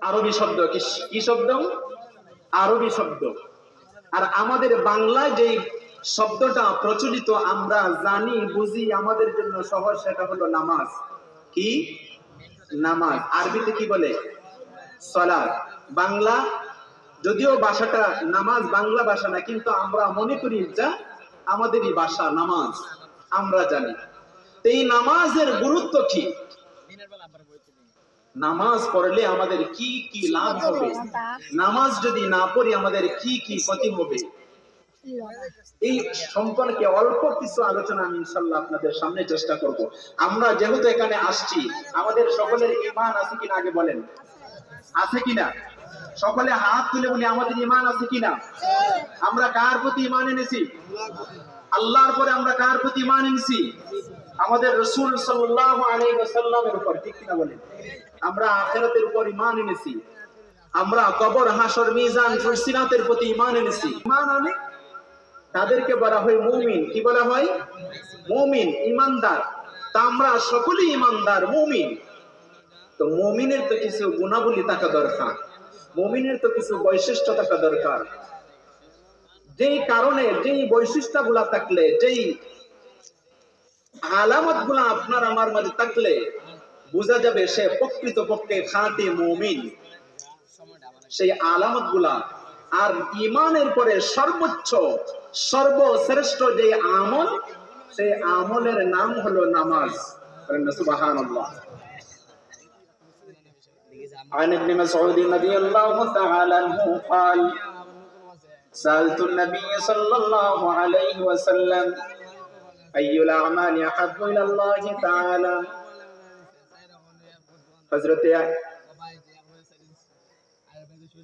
আরবি শব্দ। কি শব্দ? আরবি শব্দ। আর আমাদের বাংলায় যে শব্দটা প্রচলিত আমরা জানি বুঝি আমাদের জন্য সহজ, সেটা হলো নামাজ। কি? নামাজ। আরবিতে কি বলে? সালাত। বাংলা যদিও ভাষাটা নামাজ বাংলা ভাষা না, কিন্তু আমরা মনে করি যা আমাদেরই ভাষা নামাজ আমরা জানি। এই নামাজের গুরুত্ব কি? নামাজ পড়লে আমাদের কি কি লাভ হবে, নামাজ যদি না পড়ি আমাদের কি কি ক্ষতি হবে, এই সম্পর্কে অল্প কিছু আলোচনা আমি ইনশাআল্লাহ আপনাদের সামনে চেষ্টা করব। আমরা যেহেতু এখানে আসছি, আমাদের সকলের ঈমান আছে কিনা আগে বলেন, আছে কিনা? সকলে হাত তুলে বলি আমাদের ঈমান আছে কিনা। আমরা কার প্রতি ঈমান এনেছি? আল্লাহর পরে আমরা কার প্রতি ঈমান এনেছি? আমাদের রাসূল সাল্লাল্লাহু আলাইহি ওয়াসাল্লামের উপর, ঠিক কিনা বলেন? আমরা আখিরাতের উপর ঈমান এনেছি, আমরা কবর হাসর মিজান সিরাতের প্রতি ঈমান এনেছি। ঈমান আনে তাদেরকে বলা হয় মুমিন। কি বলা হয়? মুমিন, ঈমানদার। তা আমরা সকলেই ঈমানদার মুমিন। তো মুমিনের তো কিছু গুণাবলী থাকা দরকার, মুমিনের তো কিছু বৈশিষ্ট্য থাকা দরকার। যেই কারণে যেই বৈশিষ্ট্যগুলা থাকলে, যেই আলামতগুলা আপনার আমার মাঝে থাকলে বোঝা যাবে সে প্রকৃতপক্ষে খাঁটি মুমিন। সেই আলামতগুলা আর ঈমানের পরে সর্বোচ্চ সর্বশ্রেষ্ঠ যে আমল, সেই আমলের নাম হলো নামাজ। সুবহানাল্লাহ। عن ابن مسعود رضي الله تعالى عنه قال سألت النبي صلى الله عليه وسلم أي الأعمال أحب إلى الله تعالى। حضرت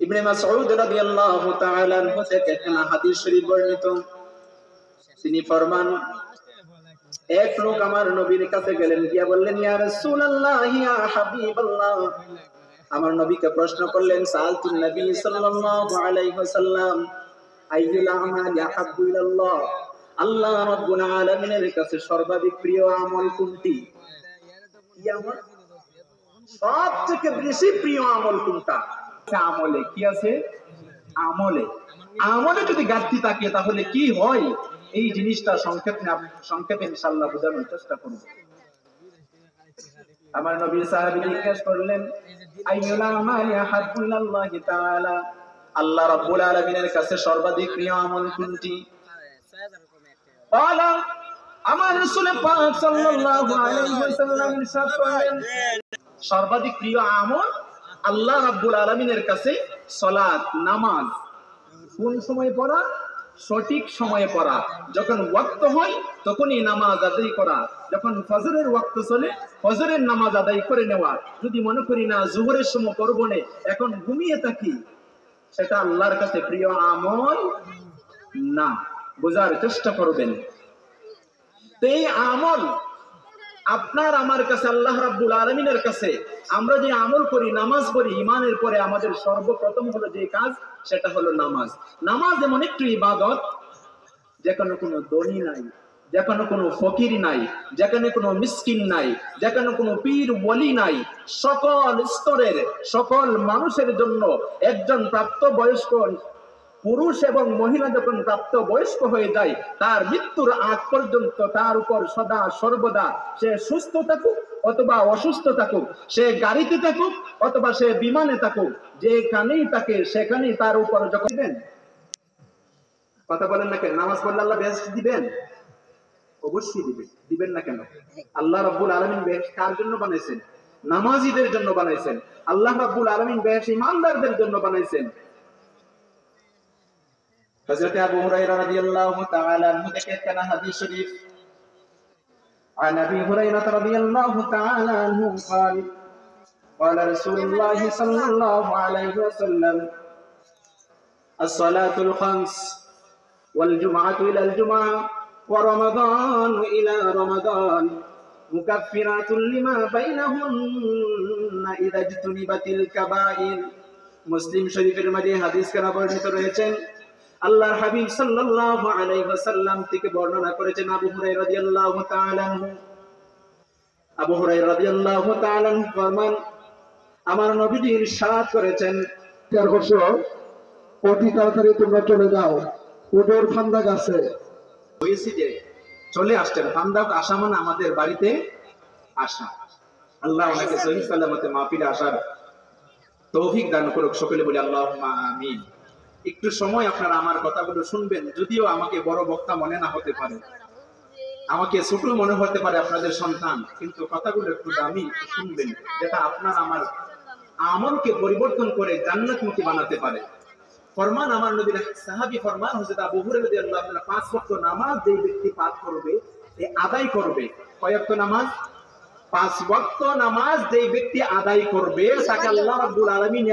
ইবনে মাসউদ রাদিয়াল্লাহু তাআলা আনহু থেকে একটা হাদিস শরীফ বর্ণিত। তিনি ফরমান, এক লোক আমার নবীর কাছে গেলেন, গিয়া বললেন, ইয়া রাসূলুল্লাহ ইয়া হাবিবাল্লাহ। আমার নবীকে প্রশ্ন করলেন, সাআলতুন নবী সাল্লাল্লাহু আলাইহি ওয়াসাল্লাম আইয়ুল আমালি আহাব্বু ইলাল্লাহ, আল্লাহ রাব্বুল আলামিনের কাছে সর্বাধিক প্রিয় আমল কোনটি? কি আমল সবথেকে বেশি প্রিয় আমল কোনটা? আমলে কি আছে? আমলে যদি ঘাটতি থাকে তাহলে কি হয়, এই জিনিসটা সংক্ষেপে ইনশাআল্লাহ বোঝানোর চেষ্টা করব। আমার নবী সাহাবী জিজ্ঞেস করলেন, আইয়ুল আমালি আহাব্বু ইলাল্লাহি তাআলা, আল্লাহ রাব্বুল আলামিনের কাছে সর্বাধিক প্রিয় আমল কোনটি? বলা আমার রাসূল পাক সাল্লাল্লাহু আলাইহি ওয়াসাল্লাম ইরশাদ করলেন, সর্বাধিক প্রিয় আমল আল্লাহ রাব্বুল আলামিনের কাছে সালাত, নামাজ। কোন সময় পড়া? সঠিক সময়ে পড়া। যখন ওয়াক্ত হয় তখনই নামাজ আদায় করা। যখন ফজরের ওয়াক্ত চলে ফজরের নামাজ আদায় করে নেওয়া। যদি মনে করি না জোহরের সময় পড়বো না, এখন ঘুমিয়ে থাকি, সেটা আল্লাহর কাছে প্রিয় আমল না। বোঝার চেষ্টা করবেন। তো এই আমল আপনার আমার কাছে, আল্লাহ রাব্বুল আলামিনের কাছে আমরা যে আমল করি, নামাজ পড়ি, ঈমানের পরে আমাদের সর্বপ্রথম হলো যে কাজ, সেটা হলো নামাজ। নামাজ এমন একটি ইবাদত যেখানে কোনো ধনী নাই, যেখানে কোনো ফকির নাই, যেখানে কোনো মিসকিন নাই, যেখানে কোনো পীর ওলি নাই, সকল স্তরের সকল মানুষের জন্য একজন প্রাপ্তবয়স্ক পুরুষ এবং মহিলা যখন প্রাপ্ত বয়স্ক হয়ে যায়, তার মৃত্যুর আগ পর্যন্ত তার উপর সদা সর্বদা সে সুস্থ থাকুক অথবা অসুস্থ থাকুক, সে গাড়িতে থাকুক অথবা সে বিমানে থাকুক, যেখানেই থাকে সেখানেই তার উপর যখন দিবেন। কথা বলেন না কেন? নামাজ পড়লে আল্লাহ বেহেশত দিবেন? অবশ্যই দিবেন। দিবেন না কেন? আল্লাহ রাব্বুল আলামিন বেহেশত কার জন্য বানাইছেন? নামাজীদের জন্য বানাইছেন। আল্লাহ রাব্বুল আলামিন বেহেশত ঈমানদারদের জন্য বানাইছেন। হযরত আবু হুরায়রা রাদিয়াল্লাহু তাআলা আনহু থেকে একটা হাদিস শরীফ। عن ابي هريره رضي الله تعالى عنه قال قال رسول الله صلى الله عليه وسلم الصلاه الخمس والجمعه الى الجمعه ورمضان الى رمضان مكفرات لما بينهن اذا اجتنبت الكبائر। মুসলিম শরীফের মধ্যে হাদিস কানা বর্ণিত রয়েছেন। আল্লাহর হাবিব সাল্লাল্লাহু আলাইহি ওয়াসাল্লাম থেকে বর্ণনা করেছেন আবু হুরায়রা রাদিয়াল্লাহু তাআলা আনহু। আবু হুরায়রা রাদিয়াল্লাহু তাআলা আনহু ফরমান, আমার নবীজি ইরশাদ করেছেন, তার করছো অতি তাড়াতাড়ি তোমরা চলে যাও উডোর ফান্দা গাছে। হয়েছি যে চলে আসছেন, ফান্দা আসা মানে আমাদের বাড়িতে আসা। আল্লাহ ওনাকে সহিহ সালামতে মাহফিলে আসার তৌফিক দান করুক, সকলে বলি আল্লাহুম্মা আমিন। একটু সময় আপনারা আমার কথাগুলো শুনবেন, যদিও আমাকে বড় বক্তা মনে না হতে পারে, আমাকে ছোট মনে হতে পারে আপনাদের সন্তান, কিন্তু কথাগুলো একটু দামি, শুনবেন, যেটা আপনার আমার আমলকে পরিবর্তন করে জান্নাতমুখী বানাতে পারে। ফরমান আমার নবীর সাহাবী ফরমান হযরত আবু হুরায়রা রাদিয়াল্লাহু তাআলা, 5 ওয়াক্ত নামাজ যে ব্যক্তি পাঠ করবে, আদায় করবে, কয় ওয়াক্ত নামাজ? 5 ওয়াক্ত নামাজ যে ব্যক্তি আদায় করবে, তাকে আল্লাহ রাব্বুল আলামিন